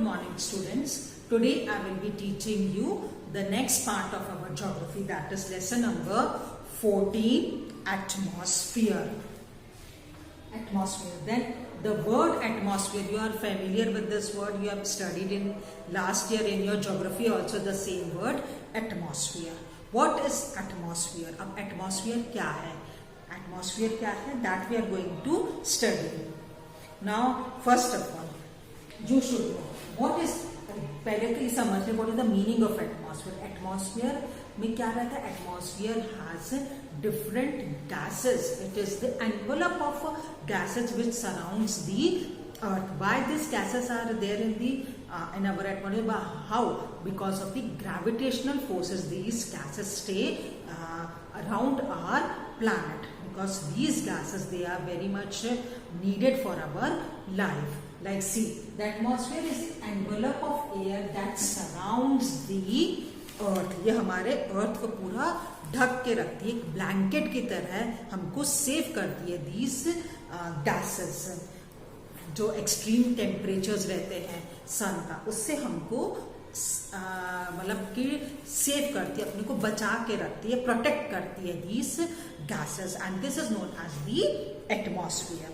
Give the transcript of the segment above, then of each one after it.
morning students. Today I will be teaching you the next part of our geography, that is lesson number 14, atmosphere. Atmosphere. Then the word atmosphere, you are familiar with this word, you have studied in last year in your geography also the same word, atmosphere. What is atmosphere? अब atmosphere क्या है? Atmosphere क्या है? That we are going to study. Now first of all, you should know what is, पहले तो ये समझ लें what is the meaning of atmosphere. Atmosphere में क्या रहता है? Atmosphere has different gases. It is the envelope of gases which surrounds the earth. Why these gases are there in the in our atmosphere? How? Because of the gravitational forces, these gases stay around our planet. Because these gases, they are very much needed for our life. Like see, the atmosphere is the envelope of air that surrounds the earth. ये हमारे अर्थ को पूरा ढक के रखती है, एक blanket की तरह हमको सेव करती है. these gases, जो एक्सट्रीम टेम्परेचर्स रहते हैं सन का, उससे हमको मतलब कि सेव करती है, अपने को बचा के रखती है, प्रोटेक्ट करती है these gases, and this is known as the atmosphere.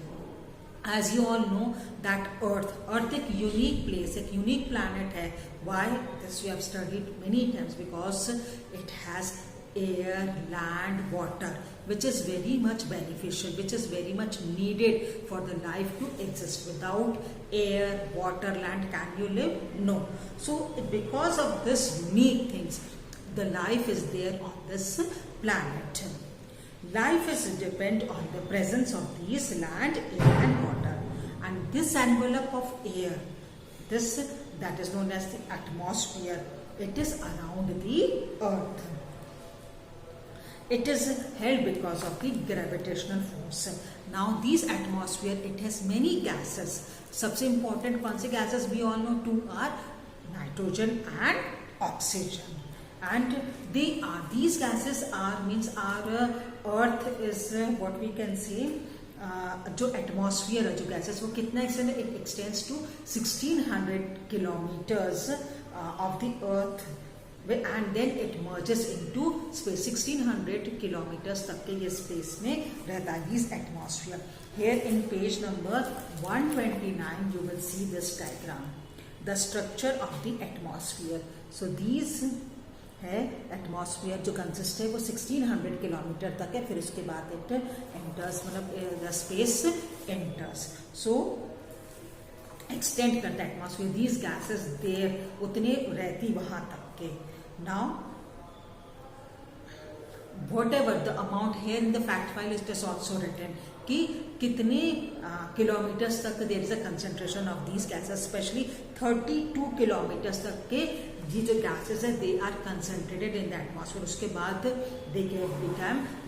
As you all know that Earth एक unique place, एक unique planet है. Why? This we have studied many times, because it has air, land, water, which is very much beneficial, which is very much needed for the life to exist. Without air, water, land, can you live? No. So because of this unique things, the life is there on this planet. Life is depend on the presence of these land, air and water. And this envelope of air, this that is known as the atmosphere, it is around the earth. It is held because of the gravitational force. Now these atmosphere, it has many gases. सबसे important कौन से gases we all know? Two are nitrogen and oxygen. And they are, these gases are means our earth is what we can say, जो atmosphere है, जो gases, वो कितना extend, it extends to 1600 kilometres of the earth, and then it merges into space. 1600 kilometers तक के ये space में रहता है this atmosphere. Here in page number 129 you will see this diagram, the structure of the atmosphere. So these है atmosphere जो consist है वो 1600 किलोमीटर तक है, फिर उसके बाद इट एंटर्स, मतलब the space enters, so extend करता है एटमॉस्फेयर. दीज गैसेस देयर, उतने रहती वहां तक के. Now whatever the amount, here in the fact file it is also written कि कितने किलोमीटर्स तक there is a concentration of these gases, especially 32 kilometres तक के ये जो gases है they are concentrated in the atmosphere. उसके बाद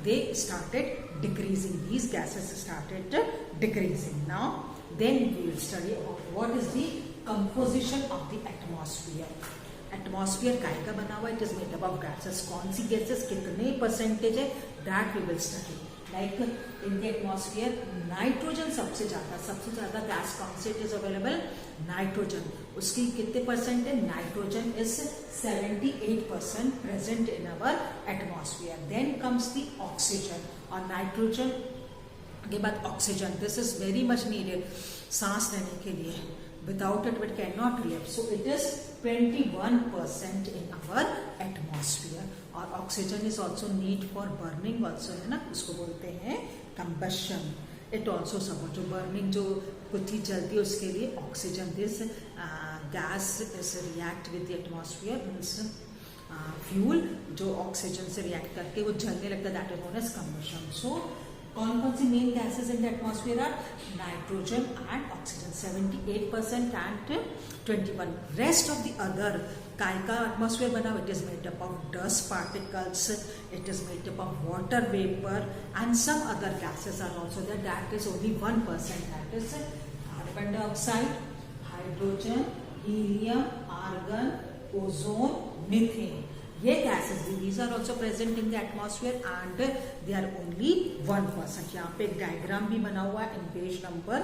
they started decreasing, these gases started decreasing. Now then we will study what is the composition of the atmosphere. Atmosphere काय का बना हुआ? It is made up of gases. कौन सी gases कितने percentage है, that we will study. Like in the atmosphere nitrogen सबसे ज्यादा गैस कौन से इट इज अवेलेबल? नाइट्रोजन. उसकी कितने परसेंट है? Nitrogen is 78% present in our atmosphere. Then comes the oxygen, और नाइट्रोजन के बाद oxygen. This is very much needed सांस लेने के लिए. Without it, we cannot live. So it is 21% in our atmosphere. और oxygen is also need for burning also है ना, उसको बोलते हैं combustion. It also support जो burning, जो कुछ चीज जलती है उसके लिए oxygen. This gas is react with the atmosphere, means fuel जो oxygen से react करके वो जलने लगता है, that is known as combustion. So कौन कौन सी main gases in the atmosphere are? Nitrogen and oxygen 78% and 21. Rest of the other काय का एटमॉस्फेयर बना? It is made up of dust particles, it is made up of water vapour and some other gases are also there. That is only 1%. That is carbon dioxide, hydrogen, helium, argon, ozone, methane. ये gases, these are also present in the atmosphere and they are only 1%. यहाँ पे एक diagram भी बना हुआ है in page number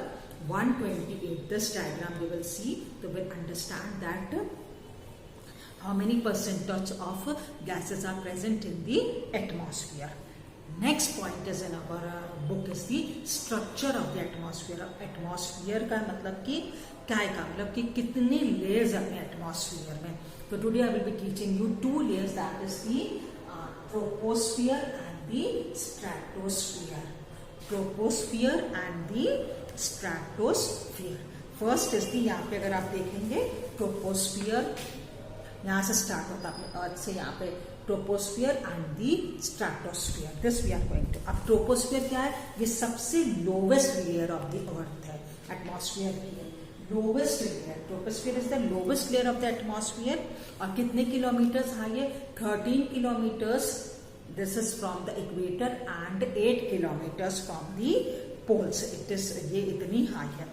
128. This diagram you will see, you will understand that how many percentage of gases are present in the atmosphere. Next point is in our book is the structure of the atmosphere. Atmosphere का मतलब कि क्या है का मतलब कि कितने layers अपने atmosphere में. So today I will be teaching you 2 layers, that is the troposphere and the stratosphere. Troposphere and the stratosphere. First is the, यहाँ पे अगर आप देखेंगे troposphere, यहाँ से स्टार्ट होता है अपने अर्थ से, यहाँ पे troposphere and the stratosphere. This we are going to. अब ट्रोपोस्फियर क्या है? ये सबसे lowest layer of the earth है एटमॉस्फेयर की. Lowest layer, troposphere is the lowest layer of the atmosphere. और कितने किलोमीटर्स हाई है? 13 kilometres. This is from the equator and 8 kilometres from the poles. It is, ये इतनी high है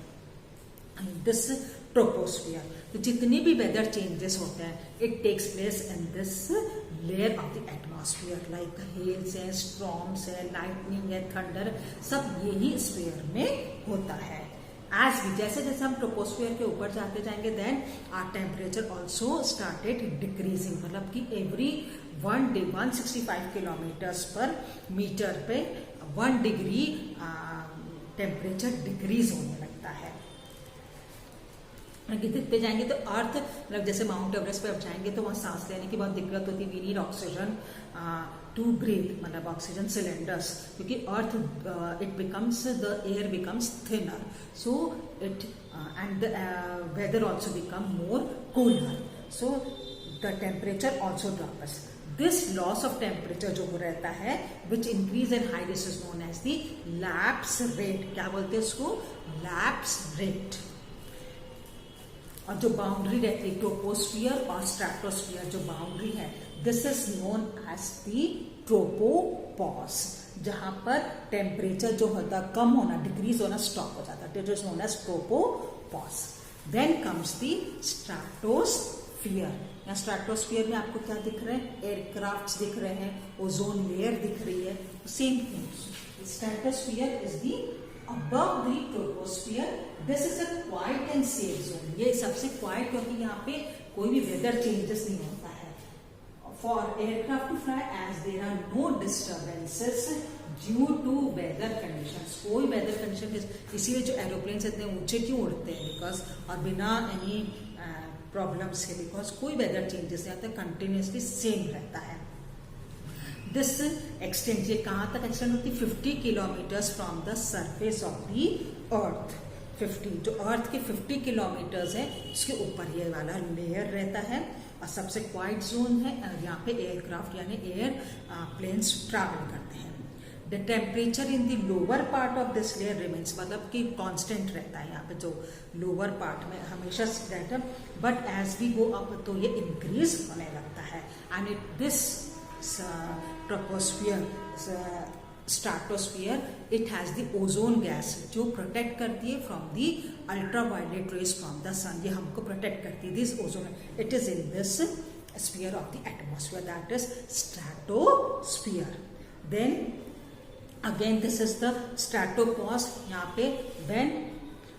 this troposphere. तो जितनी भी वेदर चेंजेस होते हैं, it takes place in this layer of the atmosphere. Like hails है, स्टॉर्म्स है, लाइटनिंग है, थंडर, सब यही स्फीयर में होता है. एज भी जैसे जैसे हम ट्रोपोस्फियर के ऊपर जाते जाएंगे, then our temperature also started decreasing. मतलब कि एवरी 165 किलोमीटर्स पर मीटर पे 1 डिग्री टेम्परेचर डिक्रीज होने लगता है. दिखते जाएंगे तो अर्थ, मतलब जैसे माउंट एवरेस्ट पे अब जाएंगे तो वहाँ सांस लेने की बहुत दिक्कत होती है. We need oxygen to breathe, मतलब ऑक्सीजन सिलेंडर्स, क्योंकि earth it becomes, the air becomes thinner, so it and the weather also become more cooler, so the temperature also drops. This loss of temperature जो हो रहता है, which increase in high, this is known as the lapse rate. क्या बोलते हैं उसको? Lapse rate. और जो बाउंड्री रहती है ट्रोपोस्फियर और स्ट्रेटोस्फियर, जो बाउंड्री है, this is known as the tropopause. जहां पर टेम्परेचर जो होता है कम होना, डिक्रीज होना स्टॉप हो जाता है, it is known as tropopause. Then comes the stratosphere. यहाँ स्ट्रेटोस्फियर में आपको क्या दिख रहे हैं? एयरक्राफ्ट दिख रहे हैं, ओजोन लेयर दिख रही है. Same thing, stratosphere is the above the troposphere. This is a quiet and safe zone. ये सबसे क्वाइट, क्योंकि यहाँ पे कोई भी वेदर चेंजेस नहीं होता है. For aircraft to fly as there are no disturbances due to weather conditions. कोई weather condition, इसीलिए जो एरोप्लेन इतने ऊंचे क्यों उड़ते हैं? बिकॉज, और बिना एनी प्रॉब्लम्स के, बिकॉज कोई वेदर चेंजेस नहीं आता, कंटिन्यूसली सेम रहता है. दिस एक्सटेंड, ये कहाँ तक एक्सटेंड होती है? 50 kilometres from the surface of the earth. 50, जो अर्थ के 50 किलोमीटर्स है, उसके ऊपर ये वाला लेयर रहता है. और सबसे क्वाइट जोन है, यहाँ पे एयरक्राफ्ट यानी एयर प्लेन्स ट्रैवल करते हैं. The temperature in the lower part of this layer remains, मतलब कि कांस्टेंट रहता है. यहाँ पे जो लोअर पार्ट में हमेशा रहता है, but as we go up तो ये इंक्रीज होने लगता है. And it this troposphere, stratosphere, it has the ozone gas जो प्रोटेक्ट करती है from the ultraviolet rays from the sun. ये हमको प्रोटेक्ट करती है. This ozone, it is in this sphere of the atmosphere, that is stratosphere. Then again this is the stratopause. यहाँ पे when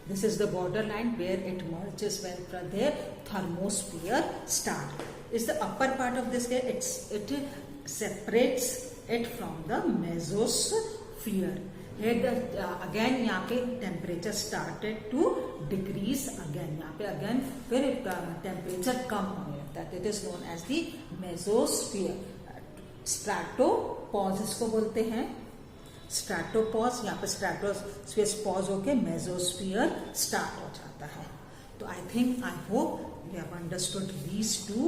this is the border line where it merges when from there thermosphere start. Is the upper part of this layer, it separates it from the mesosphere. Here the again यहाँ पे temperature started to decrease again. यहाँ पे again फिर temperature कम होने लगता है. It is known as the mesosphere. Stratopause इसको बोलते हैं. स्ट्रेटोपॉज, यहाँ पे स्ट्रेटोस्फियर पॉज होके मेसोस्फियर स्टार्ट हो जाता है. तो I think, I hope we have understood these 2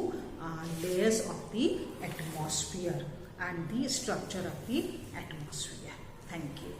layers of the atmosphere and the structure of the atmosphere. Thank you.